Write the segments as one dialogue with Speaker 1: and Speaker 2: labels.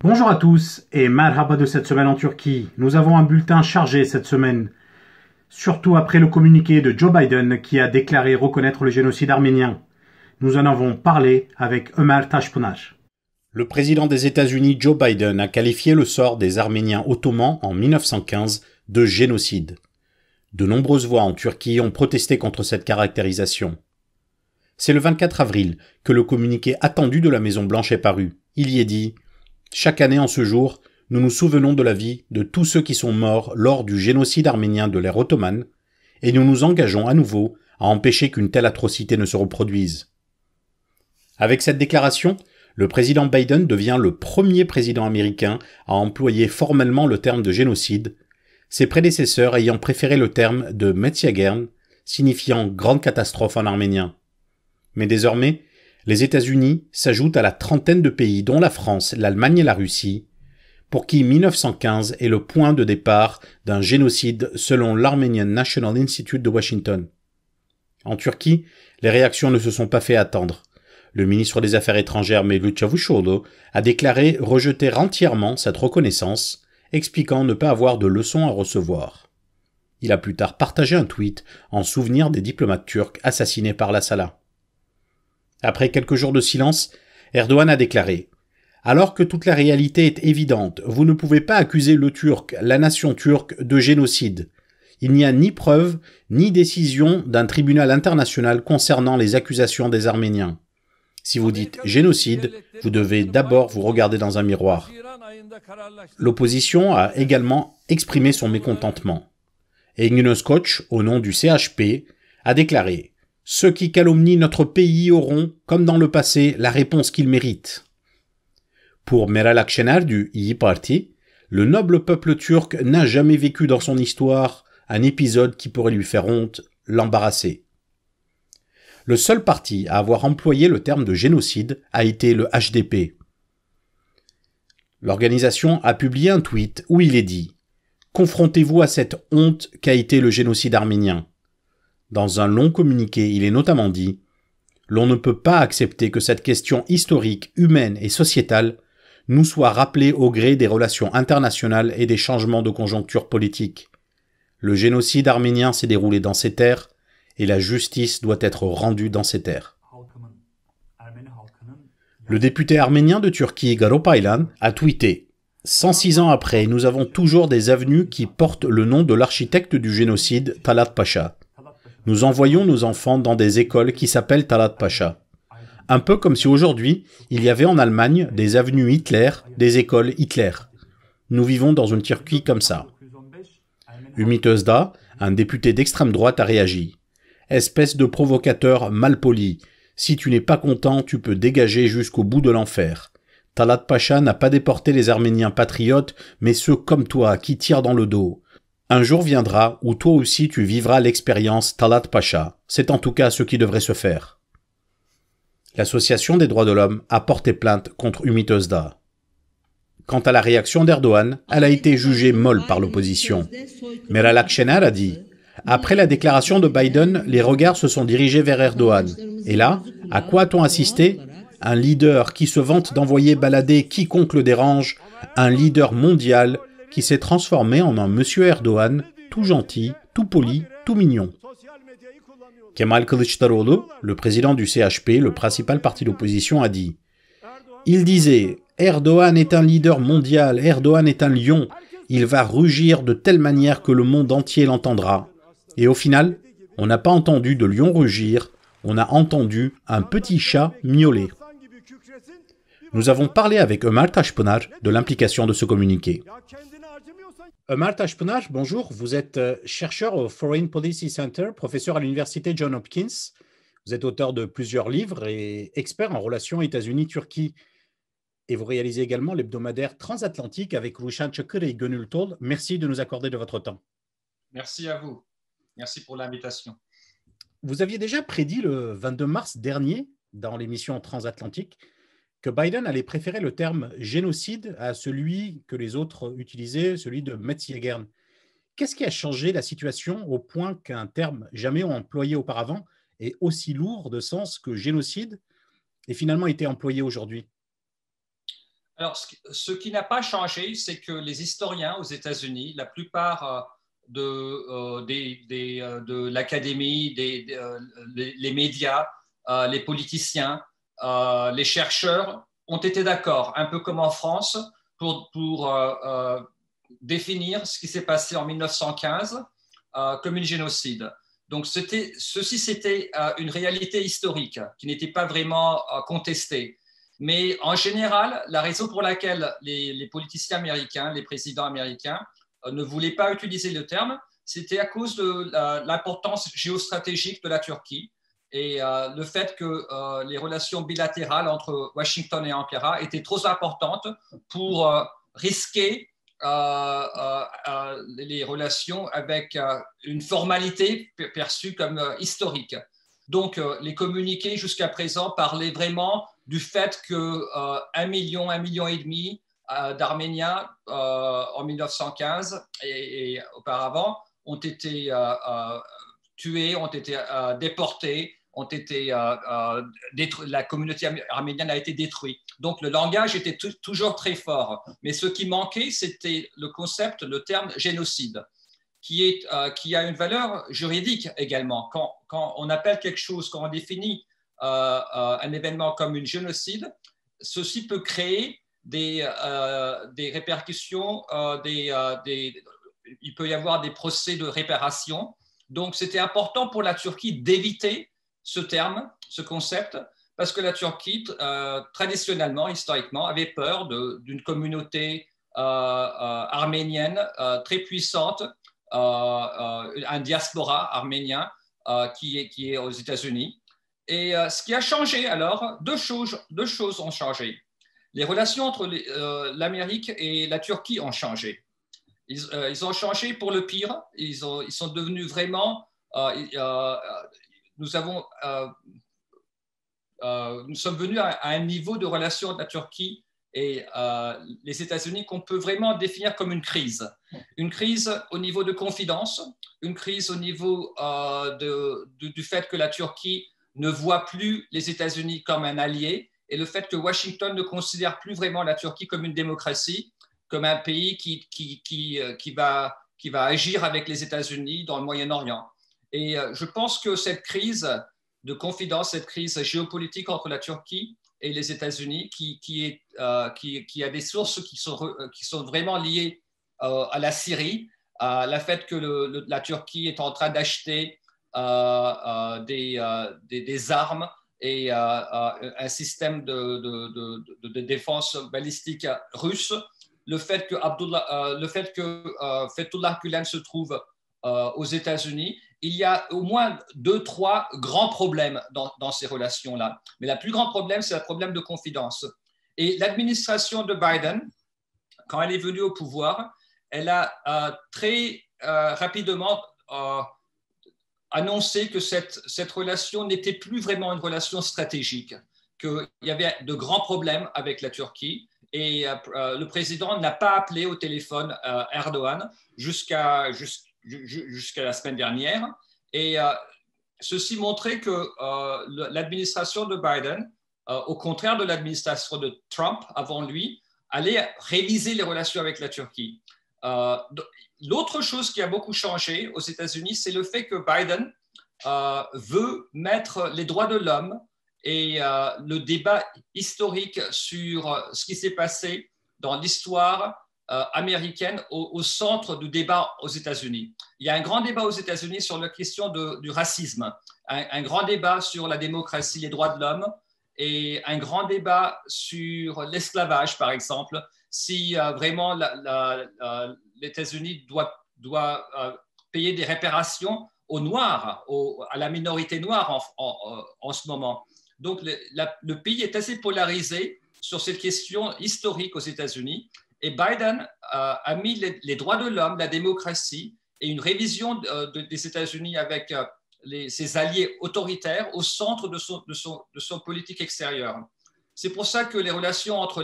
Speaker 1: Bonjour à tous et marhaba de cette semaine en Turquie. Nous avons un bulletin chargé cette semaine, surtout après le communiqué de Joe Biden qui a déclaré reconnaître le génocide arménien. Nous en avons parlé avec Ömer Taşpınar.
Speaker 2: Le président des États-Unis Joe Biden a qualifié le sort des Arméniens ottomans en 1915 de génocide. De nombreuses voix en Turquie ont protesté contre cette caractérisation. C'est le 24 avril que le communiqué attendu de la Maison-Blanche est paru. Il y est dit « Chaque année en ce jour, nous nous souvenons de la vie de tous ceux qui sont morts lors du génocide arménien de l'ère ottomane et nous nous engageons à nouveau à empêcher qu'une telle atrocité ne se reproduise. » Avec cette déclaration, le président Biden devient le premier président américain à employer formellement le terme de génocide, ses prédécesseurs ayant préféré le terme de Metziagern, signifiant grande catastrophe en arménien. Mais désormais, les États-Unis s'ajoutent à la trentaine de pays, dont la France, l'Allemagne et la Russie, pour qui 1915 est le point de départ d'un génocide selon l'Armenian National Institute de Washington. En Turquie, les réactions ne se sont pas fait attendre. Le ministre des Affaires étrangères Mevlut Çavuşoğlu a déclaré rejeter entièrement cette reconnaissance, expliquant ne pas avoir de leçons à recevoir. Il a plus tard partagé un tweet en souvenir des diplomates turcs assassinés par la Sala. Après quelques jours de silence, Erdogan a déclaré « Alors que toute la réalité est évidente, vous ne pouvez pas accuser le Turc, la nation turque, de génocide. Il n'y a ni preuve, ni décision d'un tribunal international concernant les accusations des Arméniens. Si vous dites génocide, vous devez d'abord vous regarder dans un miroir. » L'opposition a également exprimé son mécontentement. Engin Özkoç, au nom du CHP, a déclaré « Ceux qui calomnient notre pays auront, comme dans le passé, la réponse qu'ils méritent. » Pour Meral Akşener du İYİ Parti, le noble peuple turc n'a jamais vécu dans son histoire un épisode qui pourrait lui faire honte, l'embarrasser. Le seul parti à avoir employé le terme de génocide a été le HDP. L'organisation a publié un tweet où il est dit « Confrontez-vous à cette honte qu'a été le génocide arménien. » Dans un long communiqué, il est notamment dit « L'on ne peut pas accepter que cette question historique, humaine et sociétale nous soit rappelée au gré des relations internationales et des changements de conjoncture politique. Le génocide arménien s'est déroulé dans ces terres et la justice doit être rendue dans ces terres. » Le député arménien de Turquie, Garo Paylan, a tweeté « 106 ans après, nous avons toujours des avenues qui portent le nom de l'architecte du génocide, Talat Pasha. Nous envoyons nos enfants dans des écoles qui s'appellent Talat Pasha. Un peu comme si aujourd'hui, il y avait en Allemagne des avenues Hitler, des écoles Hitler. Nous vivons dans une Turquie comme ça. » Ümit Özdağ, un député d'extrême droite, a réagi. « Espèce de provocateur malpoli. Si tu n'es pas content, tu peux dégager jusqu'au bout de l'enfer. Talat Pasha n'a pas déporté les Arméniens patriotes, mais ceux comme toi qui tirent dans le dos. Un jour viendra où toi aussi tu vivras l'expérience Talat Pasha. C'est en tout cas ce qui devrait se faire. » L'Association des droits de l'homme a porté plainte contre Ümit Özdağ. Quant à la réaction d'Erdogan, elle a été jugée molle par l'opposition. Meral Akşener a dit « Après la déclaration de Biden, les regards se sont dirigés vers Erdogan. Et là, à quoi a-t-on assisté? Un leader qui se vante d'envoyer balader quiconque le dérange, un leader mondial qui s'est transformé en un monsieur Erdogan, tout gentil, tout poli, tout mignon. » Kemal Kılıçdaroğlu, le président du CHP, le principal parti d'opposition, a dit « Il disait « Erdogan est un leader mondial, Erdogan est un lion, il va rugir de telle manière que le monde entier l'entendra. » Et au final, on n'a pas entendu de lion rugir, on a entendu un petit chat miauler. Nous avons parlé avec Ömer Taşpınar de l'implication de ce communiqué. Ömer Taşpınar, bonjour, vous êtes chercheur au Foreign Policy Center, professeur à l'université Johns Hopkins. Vous êtes auteur de plusieurs livres et expert en relations États-Unis-Turquie. Et vous réalisez également l'hebdomadaire transatlantique avec Ruşen Çakır et Gönül Tol. Merci de nous accorder de votre temps.
Speaker 3: Merci à vous. Merci pour l'invitation.
Speaker 2: Vous aviez déjà prédit le 22 mars dernier, dans l'émission Transatlantique, que Biden allait préférer le terme génocide à celui que les autres utilisaient, celui de Metziagern. Qu'est-ce qui a changé la situation au point qu'un terme jamais employé auparavant est aussi lourd de sens que génocide et finalement été employé aujourd'hui?
Speaker 3: Alors, ce qui n'a pas changé, c'est que les historiens aux États-Unis, la plupart de l'académie, les médias, les politiciens, les chercheurs ont été d'accord, un peu comme en France, pour définir ce qui s'est passé en 1915 comme un génocide. Donc, ceci, c'était une réalité historique qui n'était pas vraiment contestée. Mais en général, la raison pour laquelle les politiciens américains, les présidents américains ne voulaient pas utiliser le terme, c'était à cause de l'importance géostratégique de la Turquie et le fait que les relations bilatérales entre Washington et Ankara étaient trop importantes pour risquer les relations avec une formalité perçue comme historique. Donc, les communiqués jusqu'à présent parlaient vraiment du fait que 1 million, 1,5 million d'Arméniens en 1915 et auparavant ont été tués, ont été déportés, ont été la communauté arménienne a été détruite. Donc le langage était toujours très fort. Mais ce qui manquait, c'était le concept, le terme génocide, qui a une valeur juridique également. Quand on appelle quelque chose, quand on définit un événement comme un génocide, ceci peut créer des répercussions, il peut y avoir des procès de réparation. Donc, c'était important pour la Turquie d'éviter ce terme, ce concept, parce que la Turquie, traditionnellement, historiquement, avait peur d'une communauté arménienne très puissante, un diaspora arménien qui est aux États-Unis. Et ce qui a changé alors, deux choses ont changé. Les relations entre l'Amérique et la Turquie ont changé. Ils ont changé pour le pire. Ils sont devenus vraiment. Nous sommes venus à un niveau de relation de la Turquie et les États-Unis qu'on peut vraiment définir comme une crise. Une crise au niveau de confidence, une crise au niveau du fait que la Turquie ne voit plus les États-Unis comme un allié et le fait que Washington ne considère plus vraiment la Turquie comme une démocratie, comme un pays qui va agir avec les États-Unis dans le Moyen-Orient. Et je pense que cette crise de confidence, cette crise géopolitique entre la Turquie et les États-Unis, qui a des sources qui sont vraiment liées à la Syrie, à la fait que la Turquie est en train d'acheter des armes et un système de défense balistique russe, le fait que Fethullah Gülen se trouve aux États-Unis, il y a au moins 2-3 grands problèmes dans ces relations-là. Mais le plus grand problème, c'est le problème de confidence. Et l'administration de Biden, quand elle est venue au pouvoir, elle a très rapidement annoncé que cette relation n'était plus vraiment une relation stratégique, qu'il y avait de grands problèmes avec la Turquie. Et le président n'a pas appelé au téléphone Erdogan jusqu'à la semaine dernière. Et ceci montrait que l'administration de Biden, au contraire de l'administration de Trump avant lui, allait réviser les relations avec la Turquie. L'autre chose qui a beaucoup changé aux États-Unis, c'est le fait que Biden veut mettre les droits de l'homme et le débat historique sur ce qui s'est passé dans l'histoire américaine au centre du débat aux États-Unis. Il y a un grand débat aux États-Unis sur la question du racisme, un grand débat sur la démocratie, les droits de l'homme, et un grand débat sur l'esclavage, par exemple, si vraiment les États-Unis doivent payer des réparations aux Noirs, à la minorité noire en ce moment. Donc, le pays est assez polarisé sur cette question historique aux États-Unis. Et Biden a mis les droits de l'homme, la démocratie et une révision des États-Unis avec ses alliés autoritaires au centre de son politique extérieure. C'est pour ça que les relations entre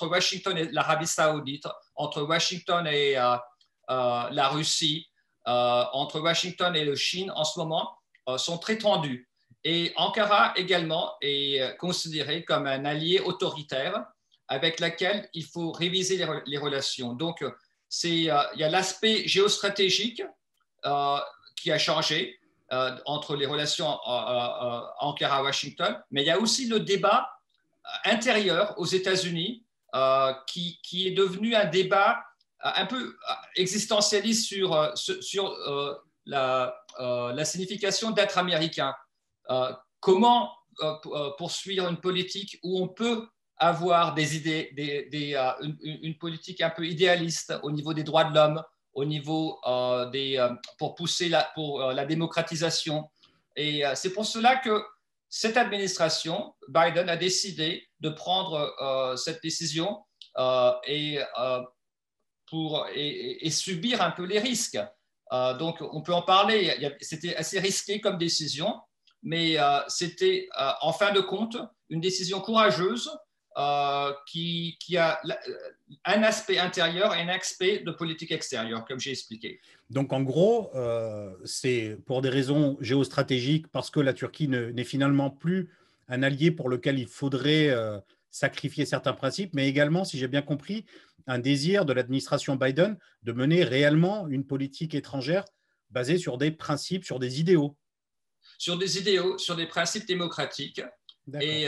Speaker 3: Washington et l'Arabie saoudite, entre Washington et la Russie, entre Washington et la Chine en ce moment sont très tendues. Et Ankara également est considéré comme un allié autoritaire avec laquelle il faut réviser les relations. Donc, il y a l'aspect géostratégique qui a changé entre les relations Ankara-Washington, mais il y a aussi le débat intérieur aux États-Unis qui est devenu un débat un peu existentialiste sur la signification d'être américain. Comment poursuivre une politique où on peut avoir des idées, une politique un peu idéaliste au niveau des droits de l'homme, au niveau pour pousser pour la démocratisation. Et c'est pour cela que cette administration, Biden, a décidé de prendre cette décision et subir un peu les risques. Donc, on peut en parler. C'était assez risqué comme décision, mais c'était, en fin de compte, une décision courageuse qui a un aspect intérieur et un aspect de politique extérieure, comme j'ai expliqué.
Speaker 2: Donc, en gros, c'est pour des raisons géostratégiques, parce que la Turquie n'est finalement plus un allié pour lequel il faudrait sacrifier certains principes, mais également, si j'ai bien compris, un désir de l'administration Biden de mener réellement une politique étrangère basée sur des principes, sur des idéaux.
Speaker 3: Sur des idéaux, sur des principes démocratiques. Et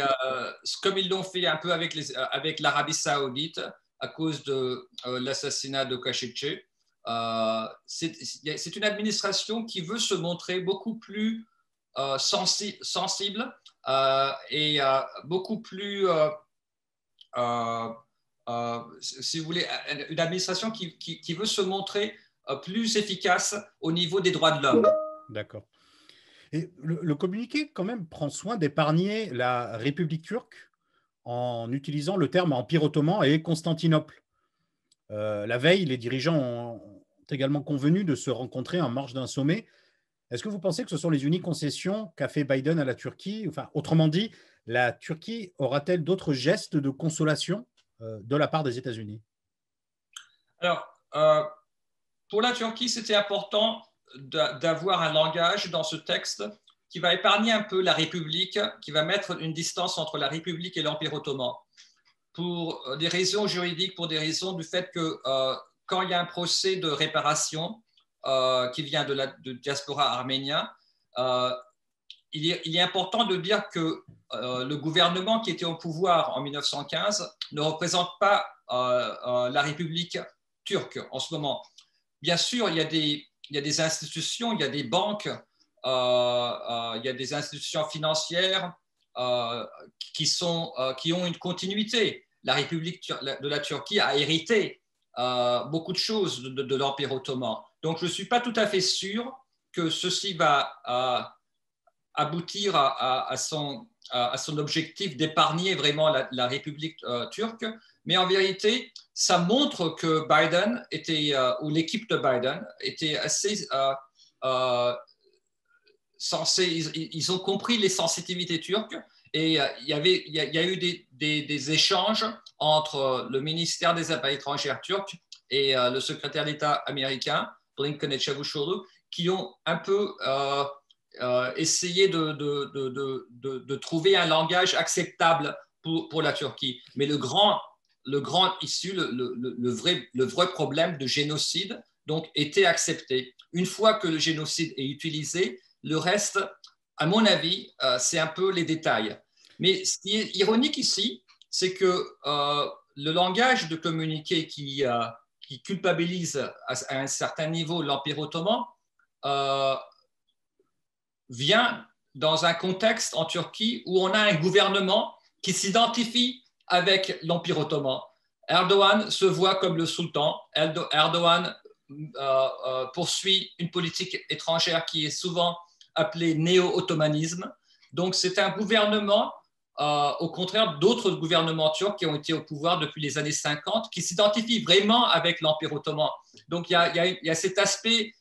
Speaker 3: comme ils l'ont fait un peu avec l'Arabie Saoudite à cause de l'assassinat de Khashoggi, c'est une administration qui veut se montrer beaucoup plus sensible et beaucoup plus, si vous voulez, une administration qui veut se montrer plus efficace au niveau des droits de l'homme.
Speaker 2: D'accord. Et le communiqué, quand même, prend soin d'épargner la République turque en utilisant le terme Empire ottoman et Constantinople. La veille, les dirigeants ont également convenu de se rencontrer en marge d'un sommet. Est-ce que vous pensez que ce sont les uniques concessions qu'a fait Biden à la Turquie? Enfin, autrement dit, la Turquie aura-t-elle d'autres gestes de consolation de la part des États-Unis?
Speaker 3: Alors, pour la Turquie, c'était important d'avoir un langage dans ce texte qui va épargner un peu la République, qui va mettre une distance entre la République et l'Empire ottoman. Pour des raisons juridiques, pour des raisons du fait que quand il y a un procès de réparation qui vient de diaspora arménien, il est important de dire que le gouvernement qui était au pouvoir en 1915 ne représente pas la République turque en ce moment. Bien sûr, il y a des institutions, il y a des banques, il y a des institutions financières qui ont une continuité. La République de la Turquie a hérité beaucoup de choses de l'Empire ottoman. Donc, je ne suis pas tout à fait sûr que ceci va aboutir à son objectif d'épargner vraiment la République turque. Mais en vérité, ça montre que Biden ou l'équipe de Biden était assez ils ont compris les sensitivités turques et il y a eu des échanges entre le ministère des Affaires étrangères turc et le secrétaire d'État américain, Blinken et Çavuşoğlu, qui ont un peu essayé de trouver un langage acceptable pour la Turquie. Mais le grand issue, le vrai problème de génocide, donc, était accepté. Une fois que le génocide est utilisé, le reste, à mon avis, c'est un peu les détails. Mais ce qui est ironique ici, c'est que le langage de communiqué qui culpabilise à un certain niveau l'Empire ottoman vient dans un contexte en Turquie où on a un gouvernement qui s'identifie avec l'Empire ottoman. Erdogan se voit comme le sultan. Erdogan poursuit une politique étrangère qui est souvent appelée néo-ottomanisme. Donc, c'est un gouvernement, au contraire d'autres gouvernements turcs qui ont été au pouvoir depuis les années 50, qui s'identifient vraiment avec l'Empire ottoman. Donc, il y a cet aspect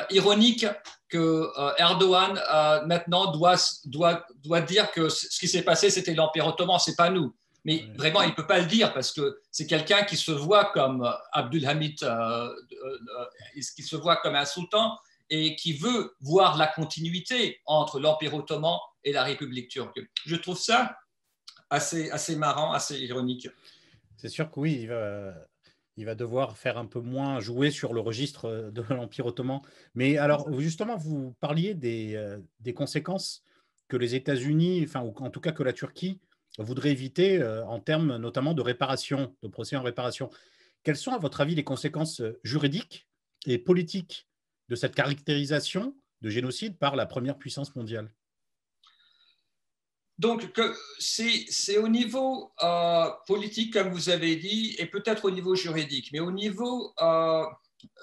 Speaker 3: ironique que Erdogan maintenant doit dire que ce qui s'est passé, c'était l'Empire ottoman, c'est pas nous. Mais vraiment, il ne peut pas le dire parce que c'est quelqu'un qui se voit comme Abdülhamid, qui se voit comme un sultan et qui veut voir la continuité entre l'Empire ottoman et la République turque. Je trouve ça assez marrant, assez ironique.
Speaker 2: C'est sûr que oui, il va devoir faire un peu moins jouer sur le registre de l'Empire ottoman. Mais alors, justement, vous parliez des conséquences que les États-Unis, enfin, ou en tout cas que la Turquie voudrait éviter en termes notamment de réparation, de procès en réparation. Quelles sont, à votre avis, les conséquences juridiques et politiques de cette caractérisation de génocide par la première puissance mondiale?
Speaker 3: Donc, c'est au niveau politique, comme vous avez dit, et peut-être au niveau juridique, mais au niveau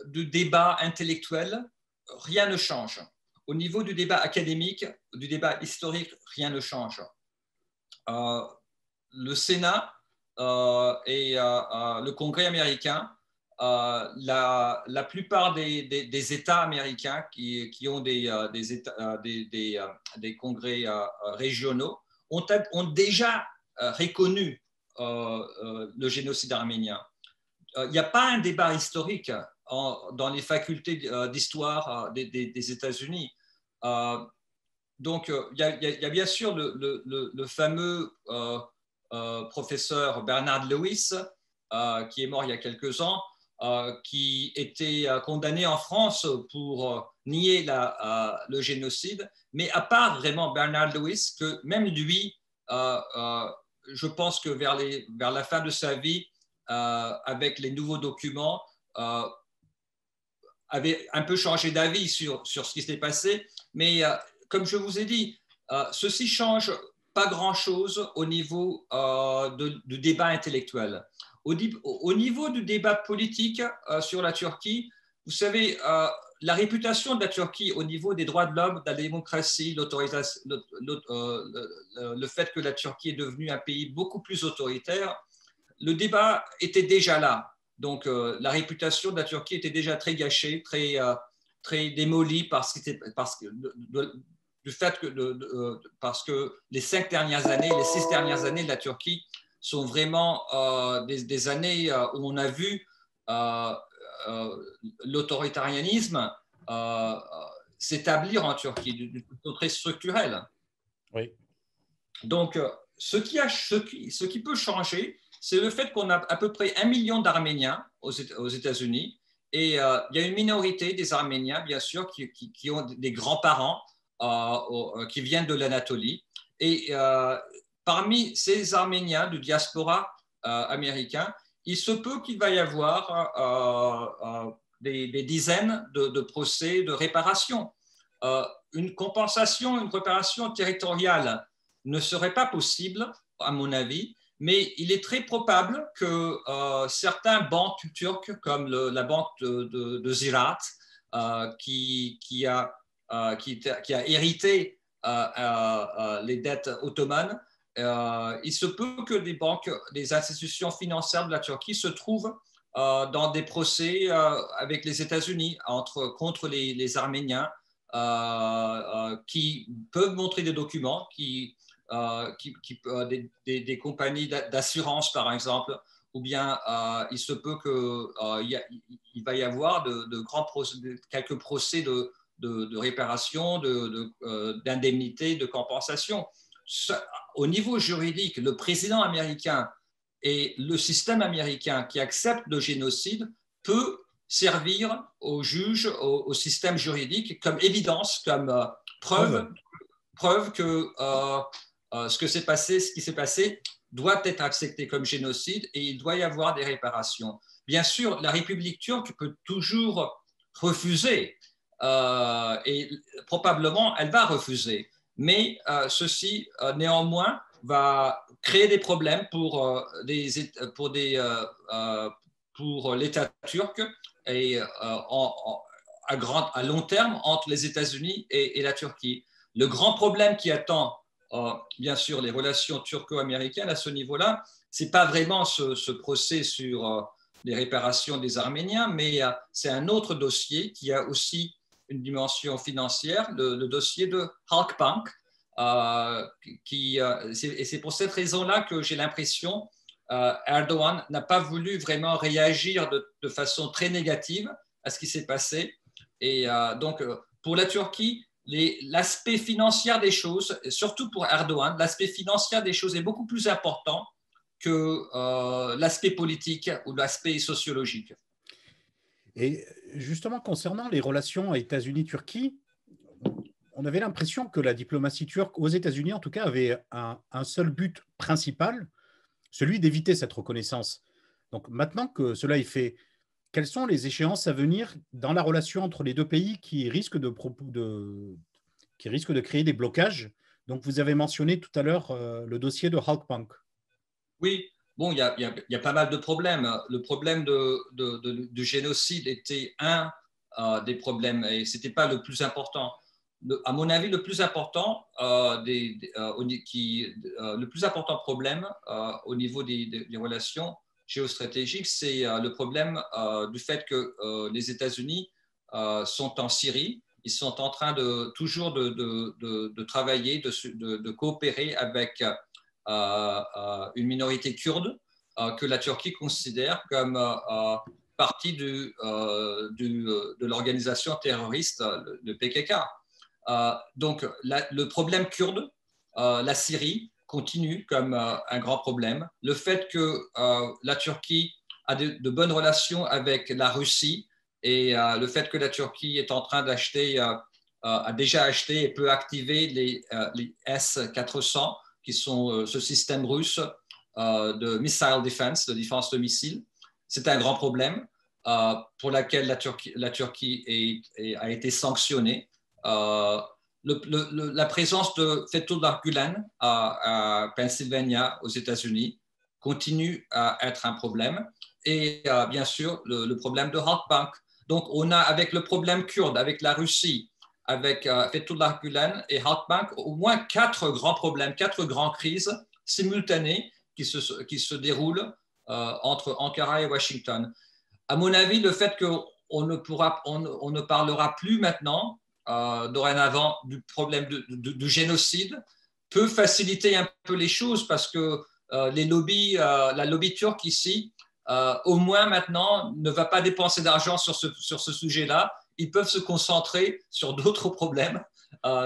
Speaker 3: du débat intellectuel, rien ne change. Au niveau du débat académique, du débat historique, rien ne change. Le Sénat et le Congrès américain, la plupart des États américains qui ont des congrès régionaux ont déjà reconnu le génocide arménien. Il n'y a pas un débat historique dans les facultés d'histoire des États-Unis. Donc, il y a bien sûr le fameux professeur Bernard Lewis, qui est mort il y a quelques ans, qui était condamné en France pour nier le génocide. Mais à part vraiment Bernard Lewis, que même lui, je pense que vers la fin de sa vie, avec les nouveaux documents, avait un peu changé d'avis sur ce qui s'était passé. Mais comme je vous ai dit, ceci change pas grand-chose au niveau du débat intellectuel. Au niveau du débat politique sur la Turquie, vous savez, la réputation de la Turquie au niveau des droits de l'homme, de la démocratie, le fait que la Turquie est devenue un pays beaucoup plus autoritaire, le débat était déjà là. Donc, la réputation de la Turquie était déjà très gâchée, très démolie du fait que, parce que les 6 dernières années de la Turquie sont vraiment des années où on a vu l'autoritarianisme s'établir en Turquie d'une façon très structurelle.
Speaker 2: Oui.
Speaker 3: Donc, ce qui peut changer, c'est le fait qu'on a à peu près 1 million d'Arméniens aux États-Unis et il y a une minorité des Arméniens, bien sûr, qui ont des grands-parents qui viennent de l'Anatolie. Et parmi ces Arméniens du diaspora américain, il se peut qu'il va y avoir des dizaines de procès de réparation. Une réparation territoriale ne serait pas possible, à mon avis, mais il est très probable que certains banques turques, comme la banque de Ziraat, qui a hérité les dettes ottomanes, il se peut que des institutions financières de la Turquie se trouvent dans des procès avec les États-Unis contre les Arméniens qui peuvent montrer des documents, des compagnies d'assurance, par exemple, ou bien il se peut qu'il va y avoir quelques procès de réparation, d'indemnité, de compensation. Au niveau juridique, le président américain et le système américain qui accepte le génocide peut servir aux juges, au système juridique comme évidence, comme preuve que ce qui s'est passé doit être accepté comme génocide et il doit y avoir des réparations. Bien sûr, la République turque peut toujours refuser et probablement elle va refuser, mais ceci néanmoins va créer des problèmes pour l'État turc et à long terme entre les États-Unis et la Turquie. Le grand problème qui attend, bien sûr, les relations turco-américaines à ce niveau-là, ce n'est pas vraiment ce procès sur les réparations des Arméniens, mais c'est un autre dossier qui a aussi une dimension financière, le dossier de Halkbank. Et c'est pour cette raison-là que j'ai l'impression Erdogan n'a pas voulu vraiment réagir de façon très négative à ce qui s'est passé. Et donc, pour la Turquie, l'aspect financier des choses, surtout pour Erdogan, l'aspect financier des choses est beaucoup plus important que l'aspect politique ou l'aspect sociologique.
Speaker 2: Et justement, concernant les relations États-Unis-Turquie, on avait l'impression que la diplomatie turque, aux États-Unis en tout cas, avait un seul but principal, celui d'éviter cette reconnaissance. Donc maintenant que cela est fait, quelles sont les échéances à venir dans la relation entre les deux pays qui risquent de créer des blocages? Donc vous avez mentionné tout à l'heure le dossier de Halkbank.
Speaker 3: Oui, bon, il y a pas mal de problèmes. Le problème du génocide était un des problèmes et ce n'était pas le plus important. À mon avis, le plus important, le plus important problème au niveau des relations géostratégiques, c'est le problème du fait que les États-Unis sont en Syrie. Ils sont en train toujours de travailler, de coopérer avec une minorité kurde que la Turquie considère comme partie de l'organisation terroriste, le PKK. Donc, le problème kurde, la Syrie, continue comme un grand problème. Le fait que la Turquie a de bonnes relations avec la Russie et le fait que la Turquie est en train d'acheter, a déjà acheté et peut activer les S-400, qui sont ce système russe de missile defense, de défense de missiles. C'est un grand problème pour lequel la Turquie a été sanctionnée. La présence de Fethullah Gulen à Pennsylvania, aux États-Unis, continue à être un problème. Et bien sûr, le problème de Halkbank. Donc, on a avec le problème kurde, avec la Russie, avec Fethullah Gulen et Halkbank, au moins 4 grands problèmes, 4 grandes crises simultanées qui se déroulent entre Ankara et Washington. À mon avis, le fait qu'on ne parlera plus maintenant, dorénavant, du problème du génocide peut faciliter un peu les choses parce que la lobby turque ici, au moins maintenant, ne va pas dépenser d'argent sur ce sujet-là. Ils peuvent se concentrer sur d'autres problèmes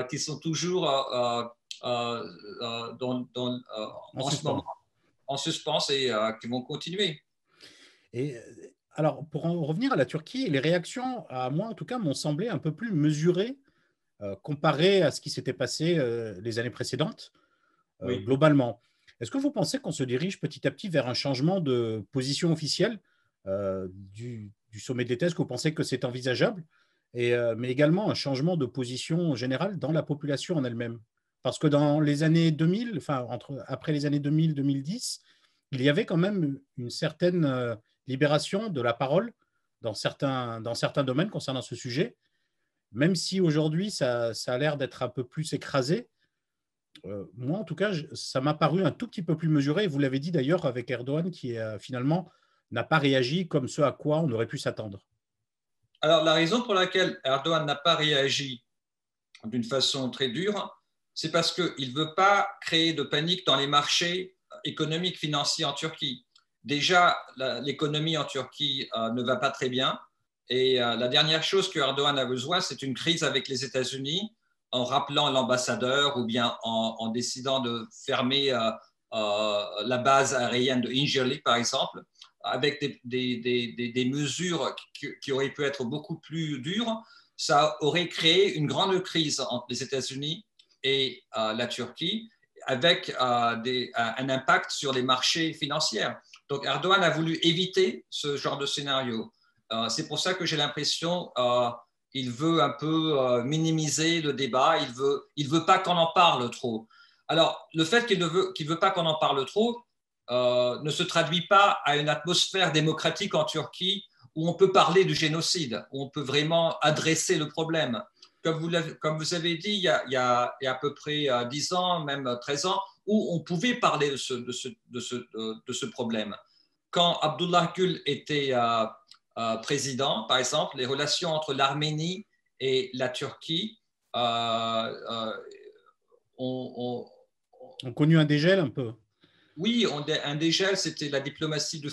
Speaker 3: qui sont toujours en ce moment en suspens et qui vont continuer.
Speaker 2: Et alors, pour en revenir à la Turquie, les réactions, à moi en tout cas, m'ont semblé un peu plus mesurées comparées à ce qui s'était passé les années précédentes,
Speaker 3: Oui.
Speaker 2: globalement. Est-ce que vous pensez qu'on se dirige petit à petit vers un changement de position officielle du sommet de l'État? Est-ce que vous pensez que c'est envisageable? Mais également un changement de position générale dans la population en elle-même? Parce que dans les années 2000, enfin, après les années 2000-2010, il y avait quand même une certaine libération de la parole dans certains domaines concernant ce sujet, même si aujourd'hui ça a l'air d'être un peu plus écrasé. Moi, en tout cas, ça m'a paru un tout petit peu plus mesuré. Vous l'avez dit d'ailleurs avec Erdogan qui finalement n'a pas réagi comme ce à quoi on aurait pu s'attendre.
Speaker 3: Alors, la raison pour laquelle Erdogan n'a pas réagi d'une façon très dure, c'est parce qu'il ne veut pas créer de panique dans les marchés économiques, financiers en Turquie. Déjà, l'économie en Turquie ne va pas très bien. Et la dernière chose que Erdogan a besoin, c'est une crise avec les États-Unis en rappelant l'ambassadeur ou bien en décidant de fermer la base aérienne de Incirlik, par exemple, avec des mesures qui auraient pu être beaucoup plus dures. Ça aurait créé une grande crise entre les États-Unis et la Turquie, avec un impact sur les marchés financiers. Donc Erdogan a voulu éviter ce genre de scénario. C'est pour ça que j'ai l'impression qu'il veut un peu minimiser le débat, il veut pas qu'on en parle trop. Alors, le fait qu'il veut pas qu'on en parle trop ne se traduit pas à une atmosphère démocratique en Turquie où on peut parler du génocide, où on peut vraiment adresser le problème. Comme vous avez dit, il y a à peu près 10 ans, même 13 ans, où on pouvait parler de ce problème. Quand Abdullah Gül était président, par exemple, les relations entre l'Arménie et la Turquie
Speaker 2: ont connu un dégel un peu.
Speaker 3: Oui, un dégel, c'était la diplomatie de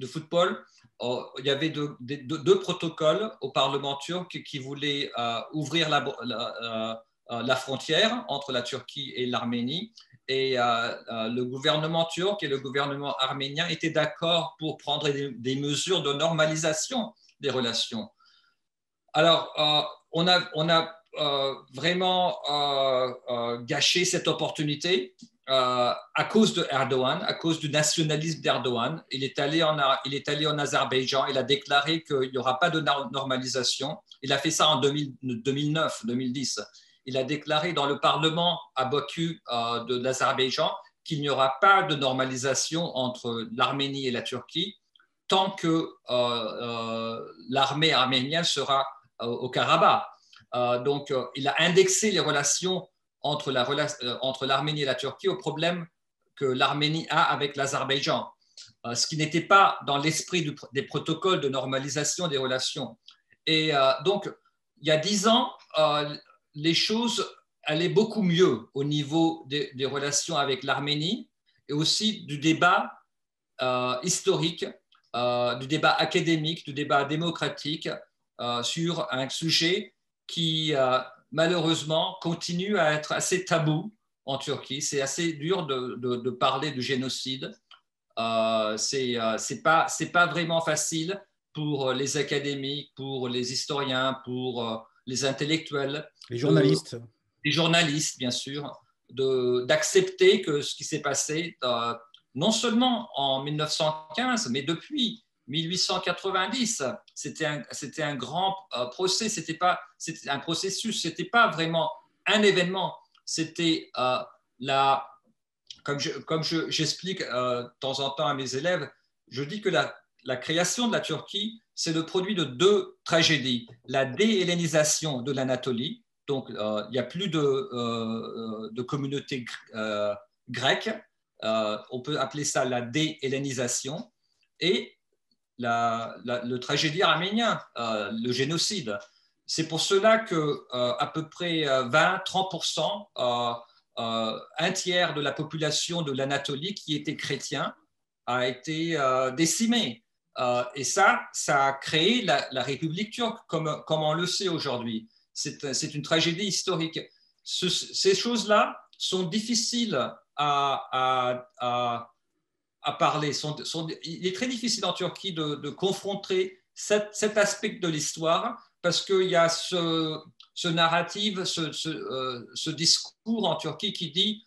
Speaker 3: football. Il y avait deux protocoles au Parlement turc qui voulaient ouvrir la frontière entre la Turquie et l'Arménie. et le gouvernement turc et le gouvernement arménien étaient d'accord pour prendre des mesures de normalisation des relations. Alors, on a vraiment gâché cette opportunité à cause de Erdogan, à cause du nationalisme d'Erdogan. Il est allé en Azerbaïdjan, il a déclaré qu'il n'y aura pas de normalisation. Il a fait ça en 2009, 2010. Il a déclaré dans le Parlement à Bakou de l'Azerbaïdjan qu'il n'y aura pas de normalisation entre l'Arménie et la Turquie tant que l'armée arménienne sera au Karabakh. Donc, il a indexé les relations entre l'Arménie et la Turquie au problème que l'Arménie a avec l'Azerbaïdjan, ce qui n'était pas dans l'esprit des protocoles de normalisation des relations. Et donc, il y a 10 ans, les choses allaient beaucoup mieux au niveau des relations avec l'Arménie et aussi du débat historique, du débat académique, du débat démocratique sur un sujet qui malheureusement continue à être assez tabou en Turquie. C'est assez dur de parler du génocide. C'est pas vraiment facile pour les académiques, pour les historiens, pour les intellectuels.
Speaker 2: Les journalistes.
Speaker 3: Les journalistes, bien sûr, d'accepter que ce qui s'est passé, non seulement en 1915, mais depuis 1890, c'était un grand procès, c'était un processus, c'était pas vraiment un événement, c'était comme j'explique de temps en temps à mes élèves, je dis que la création de la Turquie, c'est le produit de 2 tragédies. La déhellénisation de l'Anatolie, donc il n'y a plus de communauté grecque, on peut appeler ça la déhellénisation, et le tragédie arménien, le génocide. C'est pour cela que à peu près 20-30%, un tiers de la population de l'Anatolie qui était chrétien a été décimé. Et ça a créé la République turque, comme on le sait aujourd'hui. C'est une tragédie historique. Ces choses-là sont difficiles à parler. Il est très difficile en Turquie de confronter cet aspect de l'histoire parce qu'il y a ce narratif, ce discours en Turquie qui dit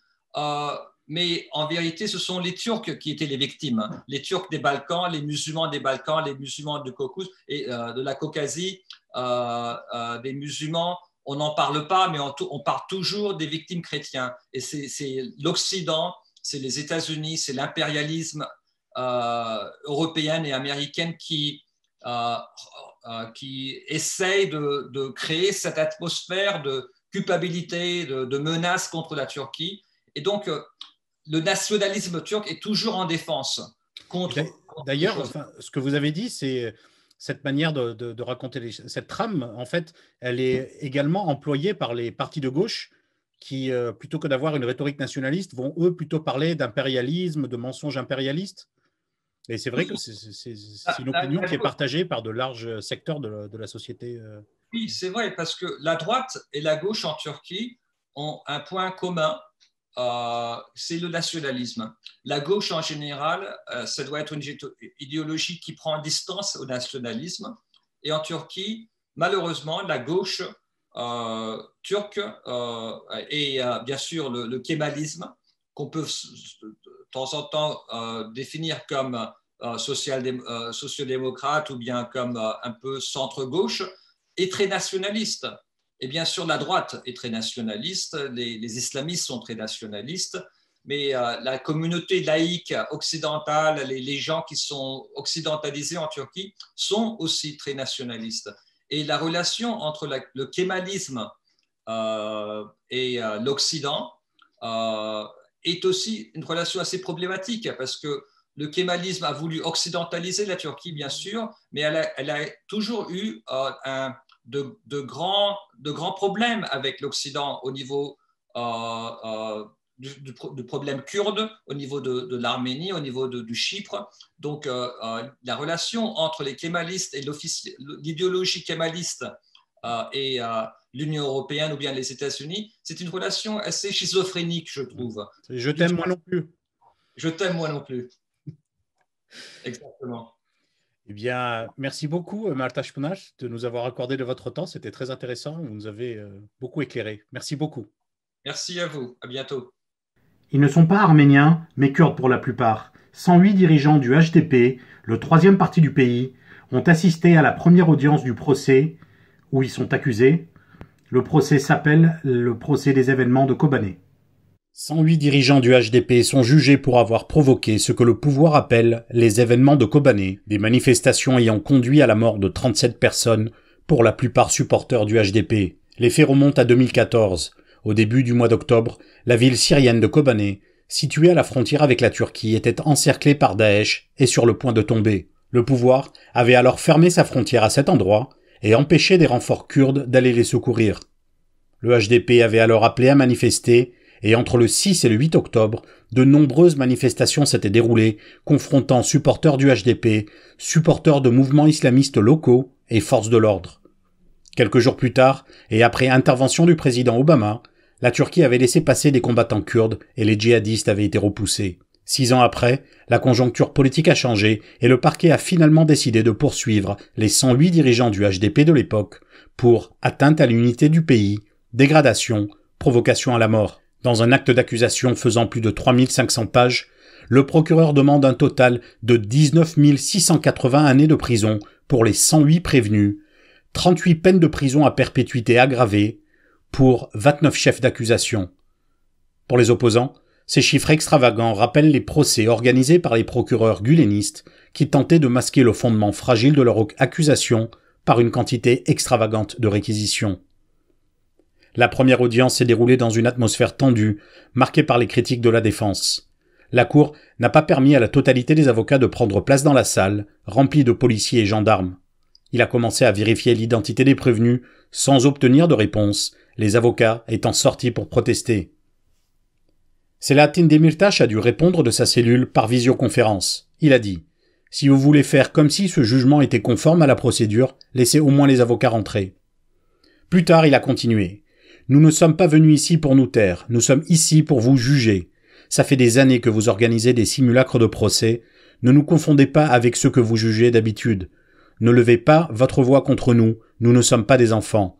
Speaker 3: mais en vérité, ce sont les Turcs qui étaient les victimes. Les Turcs des Balkans, les musulmans des Balkans, les musulmans du Caucase et de la Caucasie, des musulmans, on n'en parle pas, mais on parle toujours des victimes chrétiens. Et c'est l'Occident, c'est les États-Unis, c'est l'impérialisme européen et américain qui essaye de créer cette atmosphère de culpabilité, de menace contre la Turquie. Et donc, le nationalisme turc est toujours en défense contre.
Speaker 2: D'ailleurs, ce que vous avez dit, c'est cette manière de raconter cette trame, en fait, elle est également employée par les partis de gauche qui, plutôt que d'avoir une rhétorique nationaliste, vont eux plutôt parler d'impérialisme, de mensonges impérialistes. Et c'est vrai que c'est une opinion qui est partagée par de larges secteurs de la société.
Speaker 3: Oui, c'est vrai, parce que la droite et la gauche en Turquie ont un point commun, c'est le nationalisme. La gauche en général, ça doit être une idéologie qui prend distance au nationalisme. Et en Turquie, malheureusement, la gauche turque et bien sûr le kémalisme, qu'on peut de temps en temps définir comme sociodémocrate ou bien comme un peu centre-gauche, est très nationaliste. Et bien sûr, la droite est très nationaliste, les islamistes sont très nationalistes, mais la communauté laïque occidentale, les gens qui sont occidentalisés en Turquie sont aussi très nationalistes. Et la relation entre le kémalisme et l'Occident est aussi une relation assez problématique parce que le kémalisme a voulu occidentaliser la Turquie, bien sûr, mais elle a toujours eu de grands problèmes avec l'Occident au niveau du problème kurde, au niveau de l'Arménie, au niveau du Chypre. Donc, la relation entre les kémalistes et l'idéologie kémaliste et l'Union européenne ou bien les États-Unis. C'est une relation assez schizophrénique, je trouve.
Speaker 2: Je t'aime moi non plus.
Speaker 3: Je t'aime moi non plus. Exactement.
Speaker 2: Eh bien, merci beaucoup, Marta Spunach, de nous avoir accordé de votre temps. C'était très intéressant. Vous nous avez beaucoup éclairé. Merci beaucoup.
Speaker 3: Merci à vous. À bientôt.
Speaker 1: Ils ne sont pas arméniens, mais kurdes pour la plupart. 108 dirigeants du HDP, le troisième parti du pays, ont assisté à la première audience du procès où ils sont accusés. Le procès s'appelle le procès des événements de Kobané.
Speaker 2: 108 dirigeants du HDP sont jugés pour avoir provoqué ce que le pouvoir appelle les événements de Kobané, des manifestations ayant conduit à la mort de 37 personnes, pour la plupart supporters du HDP. Les faits remontent à 2014. Au début du mois d'octobre, la ville syrienne de Kobané, située à la frontière avec la Turquie, était encerclée par Daesh et sur le point de tomber. Le pouvoir avait alors fermé sa frontière à cet endroit et empêché des renforts kurdes d'aller les secourir. Le HDP avait alors appelé à manifester, et entre le 6 et le 8 octobre, de nombreuses manifestations s'étaient déroulées, confrontant supporters du HDP, supporters de mouvements islamistes locaux et forces de l'ordre. Quelques jours plus tard, et après intervention du président Obama, la Turquie avait laissé passer des combattants kurdes et les djihadistes avaient été repoussés. 6 ans après, la conjoncture politique a changé et le parquet a finalement décidé de poursuivre les 108 dirigeants du HDP de l'époque pour atteinte à l'unité du pays, dégradation, provocation à la mort. Dans un acte d'accusation faisant plus de 3500 pages, le procureur demande un total de 19 680 années de prison pour les 108 prévenus, 38 peines de prison à perpétuité aggravée pour 29 chefs d'accusation. Pour les opposants, ces chiffres extravagants rappellent les procès organisés par les procureurs gulenistes qui tentaient de masquer le fondement fragile de leur accusation par une quantité extravagante de réquisitions. La première audience s'est déroulée dans une atmosphère tendue, marquée par les critiques de la défense. La cour n'a pas permis à la totalité des avocats de prendre place dans la salle, remplie de policiers et gendarmes. Il a commencé à vérifier l'identité des prévenus, sans obtenir de réponse, les avocats étant sortis pour protester. Selahattin Demirtas a dû répondre de sa cellule par visioconférence. Il a dit « Si vous voulez faire comme si ce jugement était conforme à la procédure, laissez au moins les avocats rentrer. » Plus tard, il a continué. Nous ne sommes pas venus ici pour nous taire, nous sommes ici pour vous juger. Ça fait des années que vous organisez des simulacres de procès. Ne nous confondez pas avec ceux que vous jugez d'habitude. Ne levez pas votre voix contre nous, nous ne sommes pas des enfants.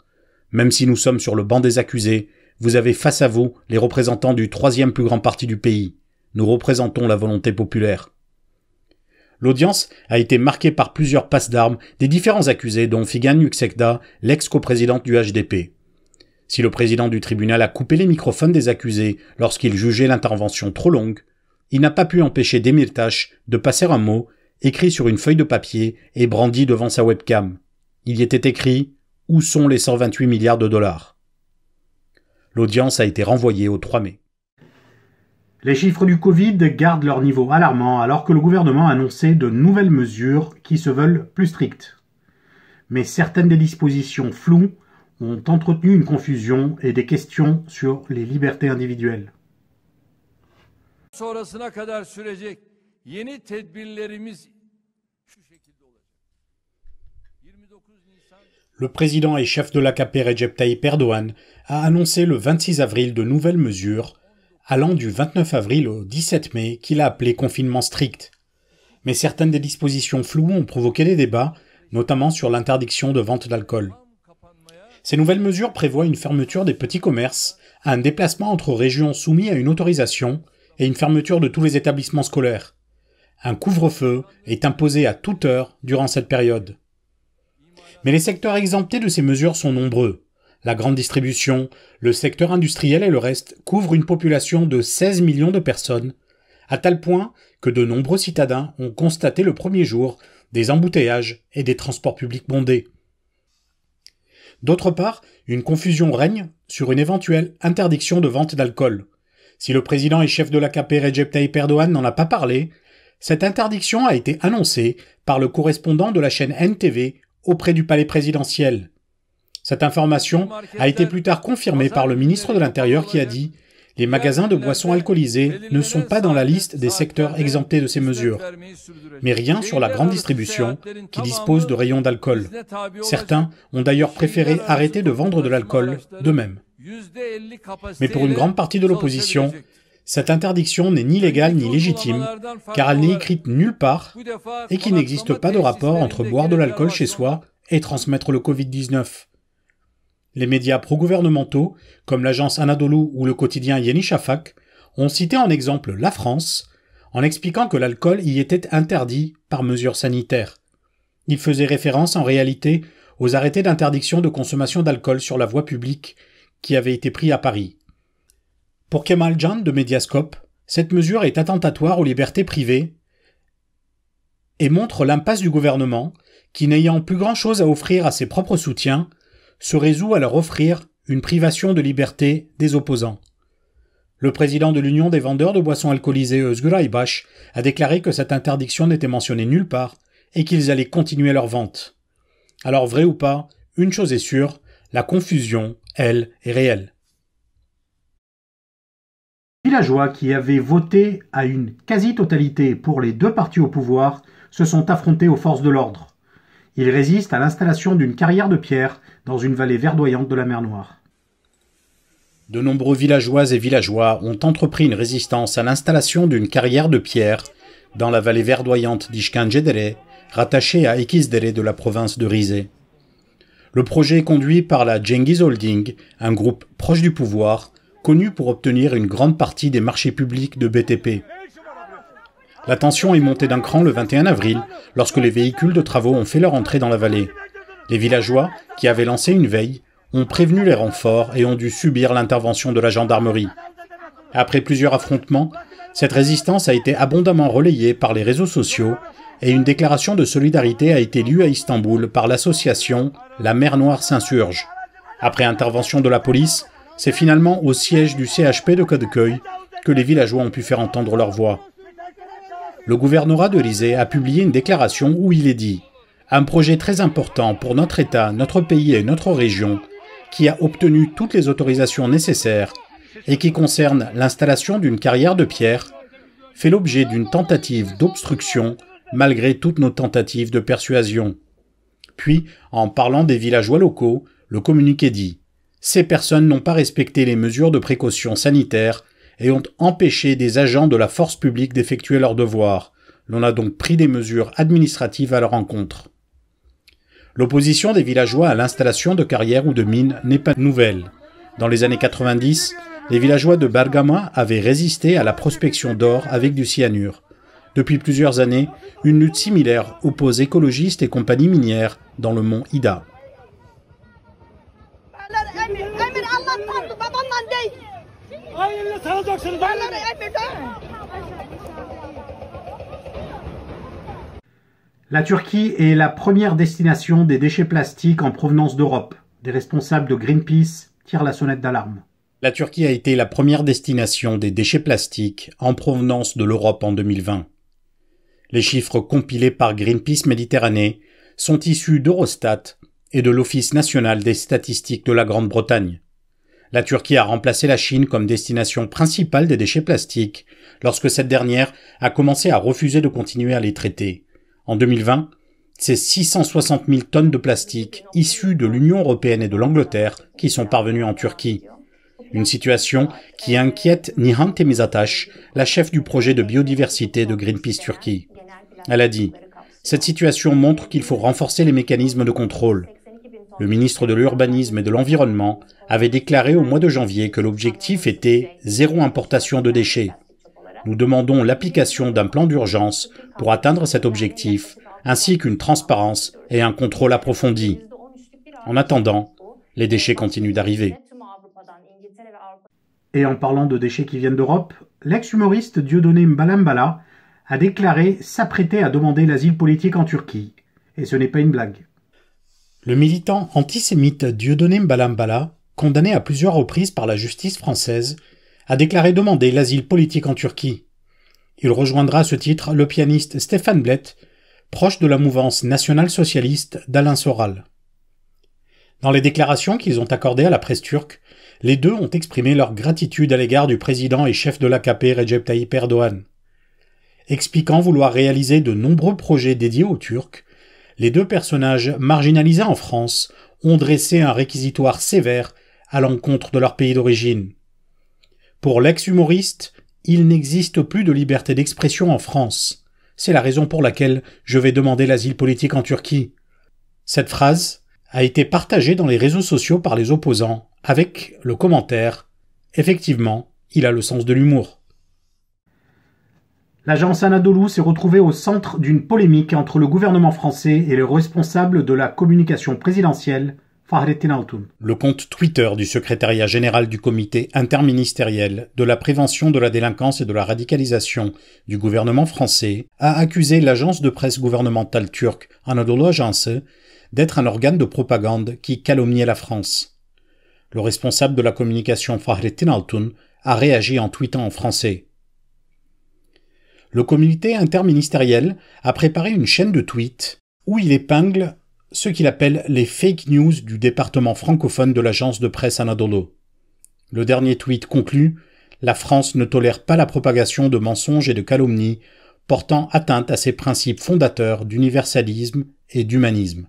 Speaker 2: Même si nous sommes sur le banc des accusés, vous avez face à vous les représentants du troisième plus grand parti du pays. Nous représentons la volonté populaire. L'audience a été marquée par plusieurs passes d'armes des différents accusés, dont Figen Yüksekdağ, l'ex-coprésidente du HDP. Si le président du tribunal a coupé les microphones des accusés lorsqu'il jugeait l'intervention trop longue, il n'a pas pu empêcher Demirtas de passer un mot, écrit sur une feuille de papier et brandi devant sa webcam. Il y était écrit « Où sont les 128 milliards de dollars ?» L'audience a été renvoyée au 3 mai.
Speaker 1: Les chiffres du Covid gardent leur niveau alarmant alors que le gouvernement a annoncé de nouvelles mesures qui se veulent plus strictes. Mais certaines des dispositions floues ont entretenu une confusion et des questions sur les libertés individuelles.
Speaker 2: Le président et chef de l'AKP Recep Tayyip Erdoğan a annoncé le 26 avril de nouvelles mesures allant du 29 avril au 17 mai qu'il a appelé confinement strict. Mais certaines des dispositions floues ont provoqué des débats, notamment sur l'interdiction de vente d'alcool. Ces nouvelles mesures prévoient une fermeture des petits commerces, un déplacement entre régions soumis à une autorisation et une fermeture de tous les établissements scolaires. Un couvre-feu est imposé à toute heure durant cette période. Mais les secteurs exemptés de ces mesures sont nombreux. La grande distribution, le secteur industriel et le reste couvrent une population de 16 millions de personnes, à tel point que de nombreux citadins ont constaté le premier jour des embouteillages et des transports publics bondés. D'autre part, une confusion règne sur une éventuelle interdiction de vente d'alcool. Si le président et chef de l'AKP Recep Tayyip Erdoğan n'en a pas parlé, cette interdiction a été annoncée par le correspondant de la chaîne NTV auprès du palais présidentiel. Cette information a été plus tard confirmée par le ministre de l'Intérieur qui a dit « Les magasins de boissons alcoolisées ne sont pas dans la liste des secteurs exemptés de ces mesures. Mais rien sur la grande distribution qui dispose de rayons d'alcool. Certains ont d'ailleurs préféré arrêter de vendre de l'alcool d'eux-mêmes. Mais pour une grande partie de l'opposition, cette interdiction n'est ni légale ni légitime, car elle n'est écrite nulle part et qu'il n'existe pas de rapport entre boire de l'alcool chez soi et transmettre le Covid-19. Les médias pro-gouvernementaux, comme l'agence Anadolu ou le quotidien Yeni Shafak, ont cité en exemple la France, en expliquant que l'alcool y était interdit par mesure sanitaire. Ils faisaient référence en réalité aux arrêtés d'interdiction de consommation d'alcool sur la voie publique qui avaient été pris à Paris. Pour Kemal Can de Mediascope, cette mesure est attentatoire aux libertés privées et montre l'impasse du gouvernement qui, n'ayant plus grand-chose à offrir à ses propres soutiens, se résout à leur offrir une privation de liberté des opposants. Le président de l'Union des vendeurs de boissons alcoolisées, Özgür Aybaş, a déclaré que cette interdiction n'était mentionnée nulle part et qu'ils allaient continuer leur vente. Alors vrai ou pas, une chose est sûre, la confusion, elle, est réelle.
Speaker 1: Les villageois qui avaient voté à une quasi-totalité pour les deux partis au pouvoir se sont affrontés aux forces de l'ordre. Ils résistent à l'installation d'une carrière de pierre dans une vallée verdoyante de la mer Noire.
Speaker 2: De nombreux villageoises et villageois ont entrepris une résistance à l'installation d'une carrière de pierre dans la vallée verdoyante d'Işkencedere, rattachée à Ekizdere de la province de Rize. Le projet est conduit par la Cengiz Holding, un groupe proche du pouvoir, connu pour obtenir une grande partie des marchés publics de BTP. La tension est montée d'un cran le 21 avril, lorsque les véhicules de travaux ont fait leur entrée dans la vallée. Les villageois, qui avaient lancé une veille, ont prévenu les renforts et ont dû subir l'intervention de la gendarmerie. Après plusieurs affrontements, cette résistance a été abondamment relayée par les réseaux sociaux et une déclaration de solidarité a été lue à Istanbul par l'association La Mer Noire s'insurge. Après intervention de la police, c'est finalement au siège du CHP de Kadıköy que les villageois ont pu faire entendre leur voix. Le gouvernorat de Rize a publié une déclaration où il est dit « Un projet très important pour notre État, notre pays et notre région, qui a obtenu toutes les autorisations nécessaires et qui concerne l'installation d'une carrière de pierre, fait l'objet d'une tentative d'obstruction malgré toutes nos tentatives de persuasion. » Puis, en parlant des villageois locaux, le communiqué dit « Ces personnes n'ont pas respecté les mesures de précaution sanitaire et ont empêché des agents de la force publique d'effectuer leurs devoirs. L'on a donc pris des mesures administratives à leur encontre. » L'opposition des villageois à l'installation de carrières ou de mines n'est pas nouvelle. Dans les années 90, les villageois de Bergama avaient résisté à la prospection d'or avec du cyanure. Depuis plusieurs années, une lutte similaire oppose écologistes et compagnies minières dans le mont Ida.
Speaker 1: La Turquie est la première destination des déchets plastiques en provenance d'Europe. Des responsables de Greenpeace tirent la sonnette d'alarme.
Speaker 2: La Turquie a été la première destination des déchets plastiques en provenance de l'Europe en 2020. Les chiffres compilés par Greenpeace Méditerranée sont issus d'Eurostat et de l'Office national des statistiques de la Grande-Bretagne. La Turquie a remplacé la Chine comme destination principale des déchets plastiques lorsque cette dernière a commencé à refuser de continuer à les traiter. En 2020, c'est 660 000 tonnes de plastique issues de l'Union européenne et de l'Angleterre qui sont parvenues en Turquie. Une situation qui inquiète Nihan Temizataş, la chef du projet de biodiversité de Greenpeace Turquie. Elle a dit « Cette situation montre qu'il faut renforcer les mécanismes de contrôle. » Le ministre de l'Urbanisme et de l'Environnement avait déclaré au mois de janvier que l'objectif était « zéro importation de déchets ». Nous demandons l'application d'un plan d'urgence pour atteindre cet objectif, ainsi qu'une transparence et un contrôle approfondi. En attendant, les déchets continuent d'arriver.
Speaker 1: Et en parlant de déchets qui viennent d'Europe, l'ex-humoriste Dieudonné Mbalambala a déclaré s'apprêter à demander l'asile politique en Turquie. Et ce n'est pas une blague.
Speaker 2: Le militant antisémite Dieudonné Mbalambala, condamné à plusieurs reprises par la justice française, a déclaré demander l'asile politique en Turquie. Il rejoindra à ce titre le pianiste Stéphane Blett, proche de la mouvance nationale-socialiste d'Alain Soral. Dans les déclarations qu'ils ont accordées à la presse turque, Les deux ont exprimé leur gratitude à l'égard du président et chef de l'AKP Recep Tayyip Erdogan. Expliquant vouloir réaliser de nombreux projets dédiés aux Turcs, les deux personnages marginalisés en France ont dressé un réquisitoire sévère à l'encontre de leur pays d'origine. Pour l'ex-humoriste, il n'existe plus de liberté d'expression en France. C'est la raison pour laquelle je vais demander l'asile politique en Turquie. Cette phrase a été partagée dans les réseaux sociaux par les opposants, avec le commentaire « Effectivement, il a le sens de l'humour ».
Speaker 1: L'agence Anadolu s'est retrouvée au centre d'une polémique entre le gouvernement français et le responsable de la communication présidentielle, Fahrettin Altun.
Speaker 2: Le compte Twitter du secrétariat général du comité interministériel de la prévention de la délinquance et de la radicalisation du gouvernement français a accusé l'agence de presse gouvernementale turque Anadolu Ajansı d'être un organe de propagande qui calomniait la France. Le responsable de la communication Fahrettin Altun a réagi en tweetant en français. Le comité interministériel a préparé une chaîne de tweets où il épingle ce qu'il appelle les fake news du département francophone de l'agence de presse Anadolu. Le dernier tweet conclut « La France ne tolère pas la propagation de mensonges et de calomnies portant atteinte à ses principes fondateurs d'universalisme et d'humanisme ».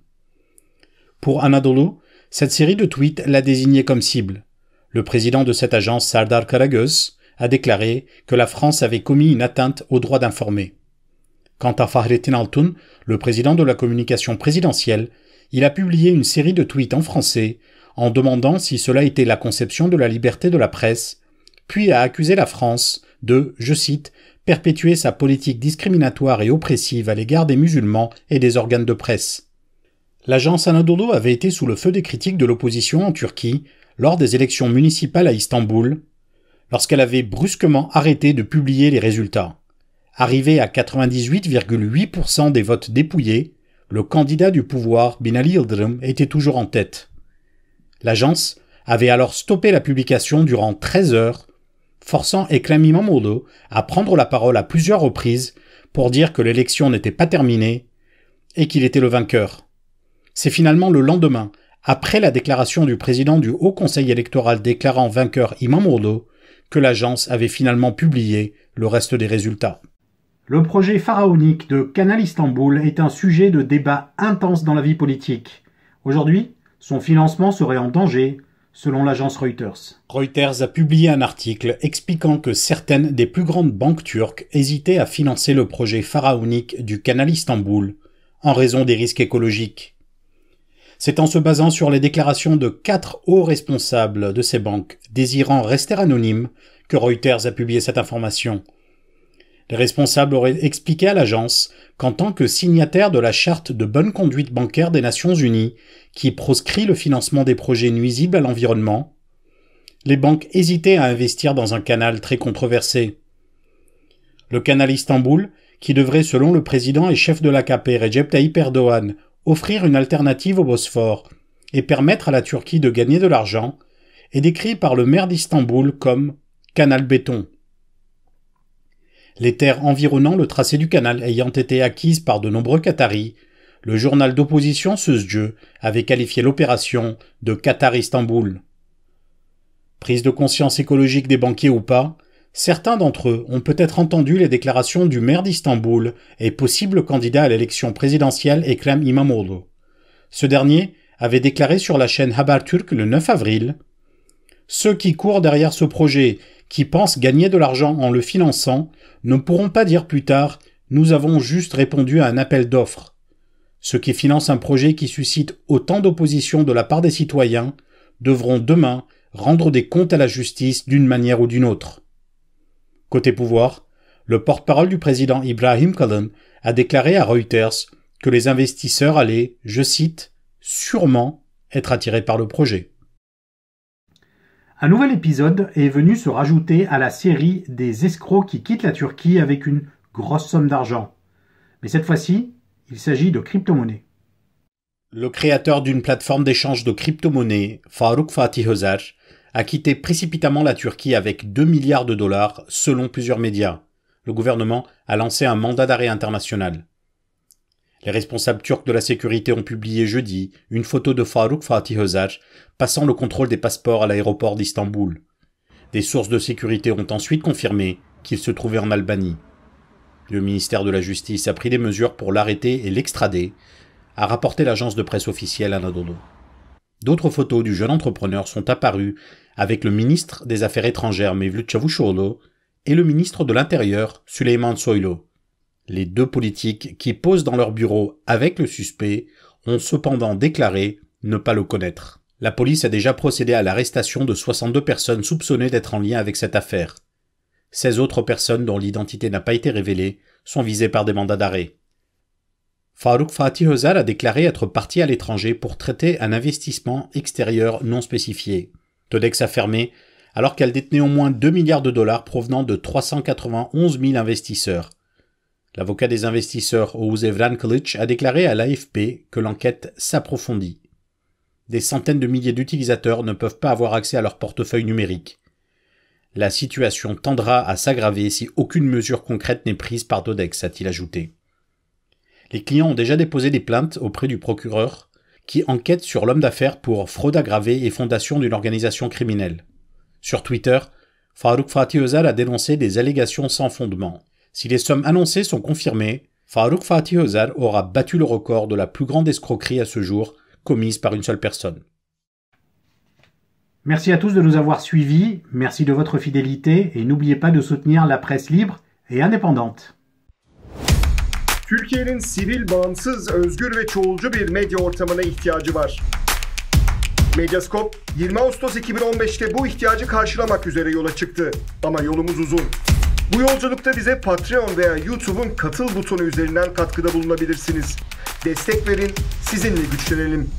Speaker 2: Pour Anadolu, cette série de tweets l'a désigné comme cible. Le président de cette agence, Sardar Karagöz, a déclaré que la France avait commis une atteinte au droit d'informer. Quant à Fahrettin Altun, le président de la communication présidentielle, il a publié une série de tweets en français en demandant si cela était la conception de la liberté de la presse, puis a accusé la France de, je cite, « perpétuer sa politique discriminatoire et oppressive à l'égard des musulmans et des organes de presse ». L'agence Anadolu avait été sous le feu des critiques de l'opposition en Turquie lors des élections municipales à Istanbul, lorsqu'elle avait brusquement arrêté de publier les résultats. Arrivé à 98,8% des votes dépouillés, le candidat du pouvoir, Binali Yıldırım, était toujours en tête. L'agence avait alors stoppé la publication durant 13 heures, forçant Ekrem İmamoğlu à prendre la parole à plusieurs reprises pour dire que l'élection n'était pas terminée et qu'il était le vainqueur. C'est finalement le lendemain, après la déclaration du président du Haut Conseil électoral déclarant vainqueur İmamoğlu, que l'agence avait finalement publié le reste des résultats.
Speaker 1: Le projet pharaonique de Canal Istanbul est un sujet de débat intense dans la vie politique. Aujourd'hui, son financement serait en danger, selon l'agence Reuters.
Speaker 2: Reuters a publié un article expliquant que certaines des plus grandes banques turques hésitaient à financer le projet pharaonique du Canal Istanbul en raison des risques écologiques. C'est en se basant sur les déclarations de 4 hauts responsables de ces banques désirant rester anonymes que Reuters a publié cette information. Les responsables auraient expliqué à l'agence qu'en tant que signataire de la Charte de bonne conduite bancaire des Nations Unies, qui proscrit le financement des projets nuisibles à l'environnement, les banques hésitaient à investir dans un canal très controversé. Le canal Istanbul, qui devrait, selon le président et chef de l'AKP Recep Tayyip Erdogan, offrir une alternative au Bosphore et permettre à la Turquie de gagner de l'argent, est décrit par le maire d'Istanbul comme « canal béton ». Les terres environnant le tracé du canal ayant été acquises par de nombreux Qataris, le journal d'opposition Sözcü avait qualifié l'opération de Qatar Istanbul. Prise de conscience écologique des banquiers ou pas, certains d'entre eux ont peut-être entendu les déclarations du maire d'Istanbul et possible candidat à l'élection présidentielle Ekrem İmamoğlu. Ce dernier avait déclaré sur la chaîne Habertürk le 9 avril « Ceux qui courent derrière ce projet, qui pensent gagner de l'argent en le finançant, ne pourront pas dire plus tard « Nous avons juste répondu à un appel d'offres ». Ceux qui financent un projet qui suscite autant d'opposition de la part des citoyens devront demain rendre des comptes à la justice d'une manière ou d'une autre. Côté pouvoir, le porte-parole du président Ibrahim Kalın a déclaré à Reuters que les investisseurs allaient, je cite, « sûrement être attirés par le projet ».
Speaker 1: Un nouvel épisode est venu se rajouter à la série des escrocs qui quittent la Turquie avec une grosse somme d'argent. Mais cette fois-ci, il s'agit de crypto-monnaies.
Speaker 2: Le créateur d'une plateforme d'échange de crypto-monnaies, Faruk Fatih Özer, a quitté précipitamment la Turquie avec 2 milliards de dollars selon plusieurs médias. Le gouvernement a lancé un mandat d'arrêt international. Les responsables turcs de la sécurité ont publié jeudi une photo de Faruk Fatih Özer passant le contrôle des passeports à l'aéroport d'Istanbul. Des sources de sécurité ont ensuite confirmé qu'il se trouvait en Albanie. Le ministère de la Justice a pris des mesures pour l'arrêter et l'extrader, a rapporté l'agence de presse officielle Anadolu. D'autres photos du jeune entrepreneur sont apparues avec le ministre des Affaires étrangères Mevlut Çavuşoğlu et le ministre de l'Intérieur Süleyman Soylu. Les deux politiques qui posent dans leur bureau avec le suspect ont cependant déclaré ne pas le connaître. La police a déjà procédé à l'arrestation de 62 personnes soupçonnées d'être en lien avec cette affaire. 16 autres personnes dont l'identité n'a pas été révélée sont visées par des mandats d'arrêt. Faruk Fatih Özer a déclaré être parti à l'étranger pour traiter un investissement extérieur non spécifié. Todex a fermé alors qu'elle détenait au moins 2 milliards de dollars provenant de 391 000 investisseurs. L'avocat des investisseurs Oğuz Evren Kılıç a déclaré à l'AFP que l'enquête s'approfondit. Des centaines de milliers d'utilisateurs ne peuvent pas avoir accès à leur portefeuille numérique. La situation tendra à s'aggraver si aucune mesure concrète n'est prise par Todex, a-t-il ajouté. Les clients ont déjà déposé des plaintes auprès du procureur qui enquête sur l'homme d'affaires pour fraude aggravée et fondation d'une organisation criminelle. Sur Twitter, Faruk Fatih Özer a dénoncé des allégations sans fondement. Si les sommes annoncées sont confirmées, Faruk Fatih Özer aura battu le record de la plus grande escroquerie à ce jour commise par une seule personne.
Speaker 1: Merci à tous de nous avoir suivis, merci de votre fidélité et n'oubliez pas de soutenir la presse libre et indépendante.
Speaker 4: Türkiye'nin sivil, bağımsız, özgür ve çoğulcu bir medya ortamına ihtiyacı var. Medyascope 20 Ağustos 2015'te bu ihtiyacı karşılamak üzere yola çıktı. Ama yolumuz uzun. Bu yolculukta bize Patreon veya YouTube'un katıl butonu üzerinden katkıda bulunabilirsiniz. Destek verin, sizinle güçlenelim.